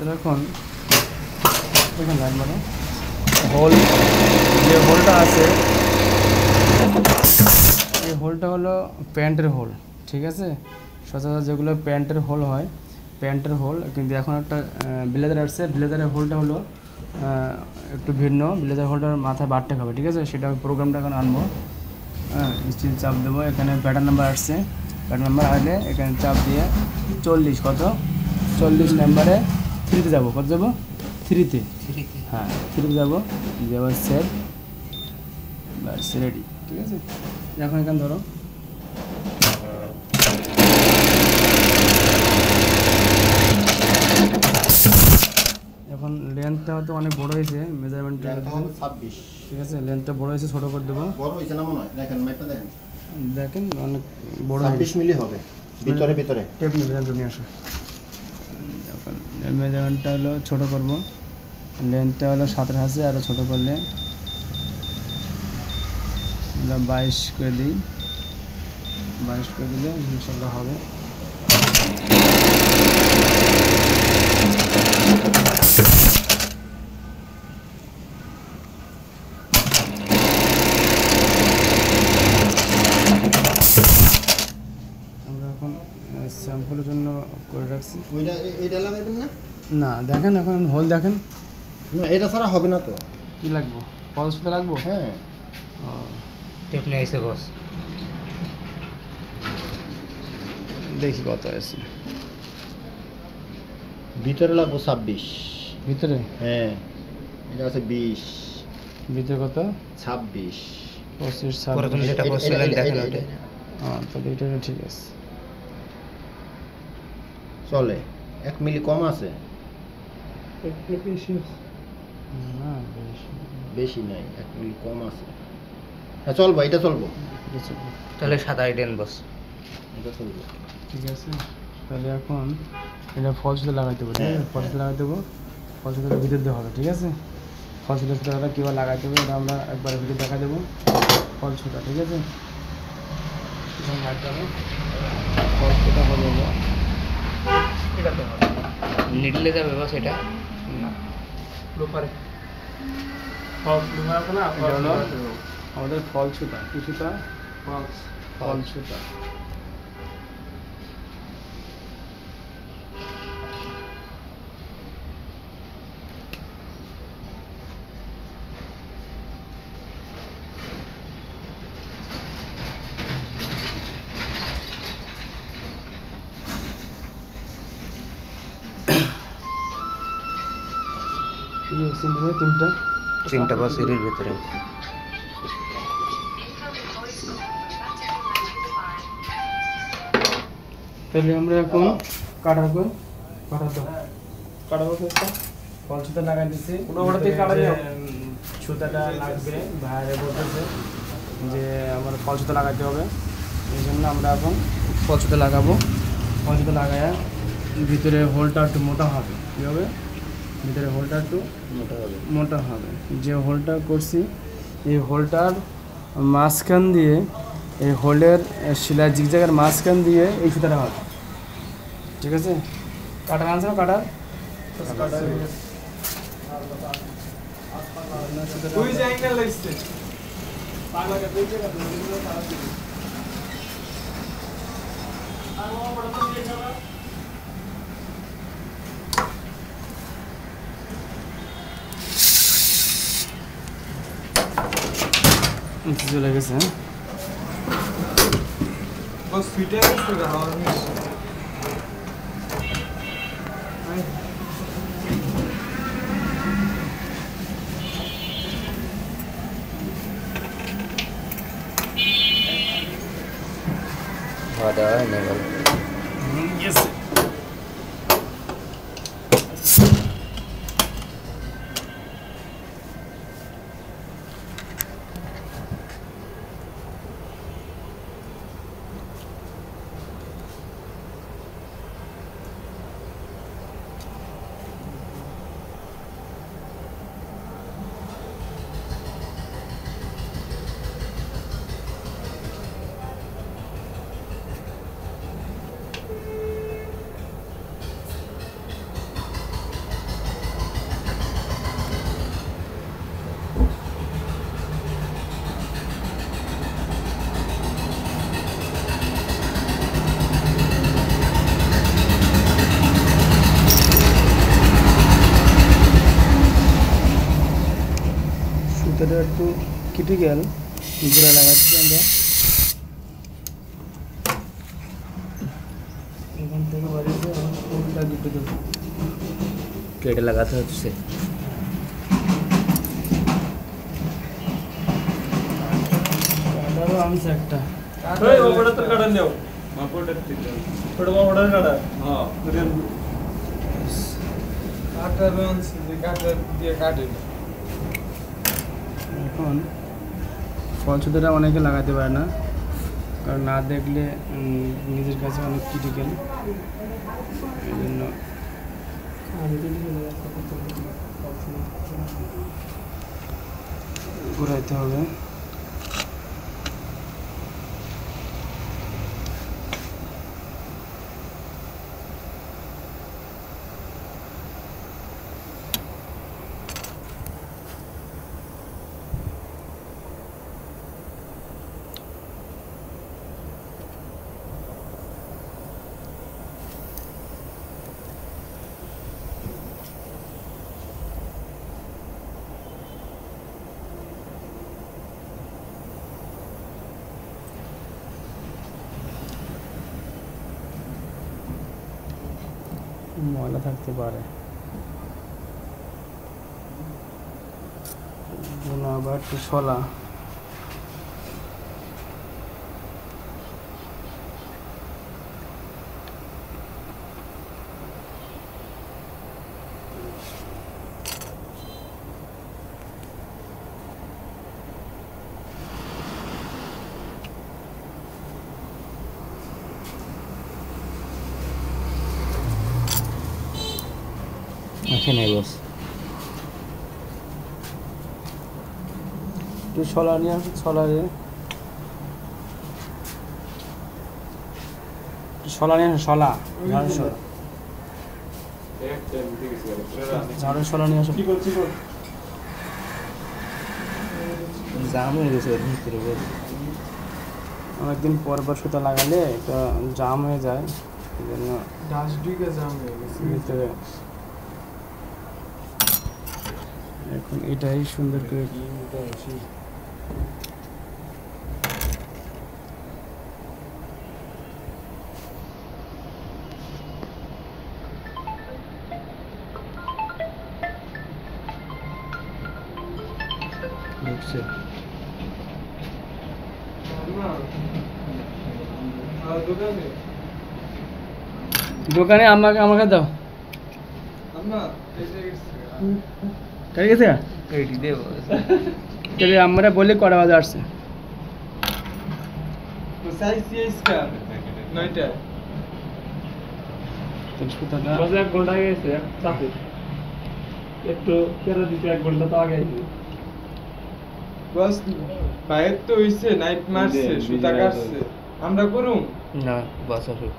আমাদের এখন দেখুন লাইন মানে হোল, যে হোলটা আছে এই হোলটা হলো প্যান্টের হোল, ঠিক আছে। সচরাচর যেগুলো প্যান্টের হোল হয়, প্যান্টের হোল, কিন্তু এখন একটা ব্লেজার আসছে, ব্লেজারের হোলটা হলো একটু ভিন্ন। ব্লেজার হোলটার মাথায় বারটেক হবে, ঠিক আছে। সেটা প্রোগ্রামটা এখন আনবো। হ্যাঁ, স্টিল চাপ দেবো, এখানে প্যাটার্ন নাম্বার আসছে, প্যাটার্ন নাম্বার আসলে এখানে চাপ দিয়ে 40 কত 40 নাম্বারে 3-তে যাবো। কত যাবো? 3-তে। হ্যাঁ, 3-তে যাবো, দিয়ে আবার সেভ, ব্যাস রেডি, ঠিক আছে। এখন এখানে ধরো এখন লেন্থটা হয়তো অনেক বড় হয়েছে, মেজারমেন্টটা 26, ঠিক আছে। লেন্থটা বড় হয়েছে, ছোটো করে দেবো। বড় হয়েছে না মনে হয়? দেখেন মাইপটা দেখেন, দেখেন অনেক বড় 26 মিলি হবে ভিতরে ভিতরে। টেপ মেজারমেন্ট নিয়ে আসো। এখন মেজারমেন্টটা হলো ছোটো করবো, লেন্থটা হলো 17 আছে, আরও ছোটো করলে 22 করে দিই। 22 করে দিলে ইনশাল্লাহ হবে। আমরা এখন স্যাম্পলের জন্য করে রাখছি। ওইটা এইটা লাগাবেন না? না, দেখেন এখন হোল দেখেন। না, এটা ছাড়া হবে না তো। কী লাগবো? ফলস সুতা লাগবো? হ্যাঁ, টেপ নিয়ে এসে বস। দেখি কত আছে ভিতরে লাগবো 26। ভিতরে। হ্যাঁ, এটা আছে 20, ভিতরে কত? 26। 25, পরে তুমি 26। যেটা বলছিলেন দেখেন ওইটা। হ্যাঁ, তাহলে এটা ঠিক আছে। চলে, 1 মিলি কম আছে। একটু বেশি না, বেশি বেশি নাই, 1 মিলি কম আছে। হ্যাঁ চলবো, এটা চলবো, বেশি। তাহলে সাদাই দেন বস। এটা চলবো। ঠিক আছে, তাহলে এখন এটা ফল সুতো লাগাই দেবো, ঠিক আছে। ফল সুতো লাগাই দেবো, ফল সুতোটা ভিতর দিয়ে হবে, ঠিক আছে। ফল সুতোটা কীভাবে লাগাই দেবো এটা আমরা একবার ভিতরে দেখা দেবো। ফল সুতা, ঠিক আছে। ফল সুতা হয়ে যাবো। নিডলে যাবে বস এটা? না, লোপারে আমাদের ফল সুতা, কি সুতা? ফল সুতা। তিনটা বস এর ভিতরে। তাহলে আমরা এখন কাটাবো ফল সুতা লাগাই দিচ্ছি। সুতাটা লাগবে, বাইরে বলতেছে যে আমার ফল সুতা লাগাইতে হবে, এই জন্য আমরা এখন ফল সুতা লাগাবো। ফল সুতা লাগায় ভিতরে হোলটা একটু মোটা হবে। কী হবে? ভিতরে হোলটা একটু মোটা হবে। যে হোলটা করছি এই হোলটার মাঝখান দিয়ে, এই হোলের সেলাই জিগজ্যাগের মাঝখান দিয়ে এই সুতাটা হবে, ঠিক আছে। কাটার আনছে না? কাটার চলে গেছে। খাওয়া দাওয়া হয় না বল। এটা একটু ক্রিটিক্যাল, জোড়া লাগাচ্ছি আমরা। এখান থেকে বাড়িতে আমার ফুলটা দুটো দেবো, কেটে লাগাতে হচ্ছে। কাটারও আনছে একটা। এখন ফলছুদাটা অনেকে লাগাতে পারে না, কারণ না দেখলে নিজের কাছে অনেক ক্রিটিক্যাল, এই জন্য ঘুরাইতে হবে। ময়লা থাকতে পারে, আবার একটু শলা। এখানে বস। একটু শলা নিয়ে আসো, শলা নিয়ে শলা নিয়ে আসো, শলা, ঝাড়ু শলা, ঝাড়ু শলা নিয়ে আসো। জাম হয়ে গেছে ওর ভিতরে বস। অনেকদিন পর পর সুতা লাগালে এটা জাম হয়ে যায়, এই জন্য ভিতরে। এখন এটাই সুন্দর করে ঢুকছে। দোকানে আমাকে দাও। ঠিক আছে, এইটি দে বস। তাহলে আমরা বলি কটা বাজে আসছে। তাহলে সুতাটা এক ঘন্টা আগে গেছে চাপে, একটু কেটে দিতে 1 ঘন্টা তো আগে আইছে। বস বাইরে তো হইছে, নাইট মারছে, সুতা কাটছে, আমরা করুম না বস আসুক।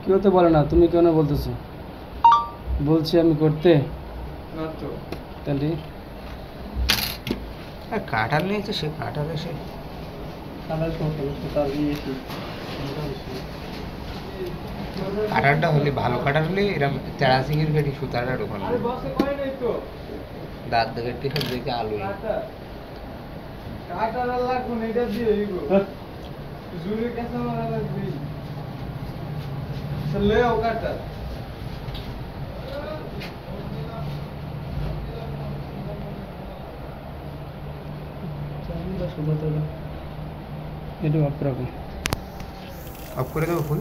কেউ তো বলে না, তুমি কেন বলতেছো? বলছি আমি করতে, না তো। তাহলে কাটার নিয়েছে, সে কাটারে সে কাটার সমস্যা তার দিয়েছি। কাটারটা হলে ভালো কাটার হলে এরকম তেড়া সিঙ্গির ফেরি সুতাটা ঢোকানো, আরে বসে কয় নাই তো। দাঁত দেখে টিফিন দেখে আলু। কাটার লাগবো না, এটা দিয়ে হইব। জুড়ে কাঁচা মারা লাগবে। চলে ও কাটা। এটা অফ রাখো। অফ করে দেবো ফুল।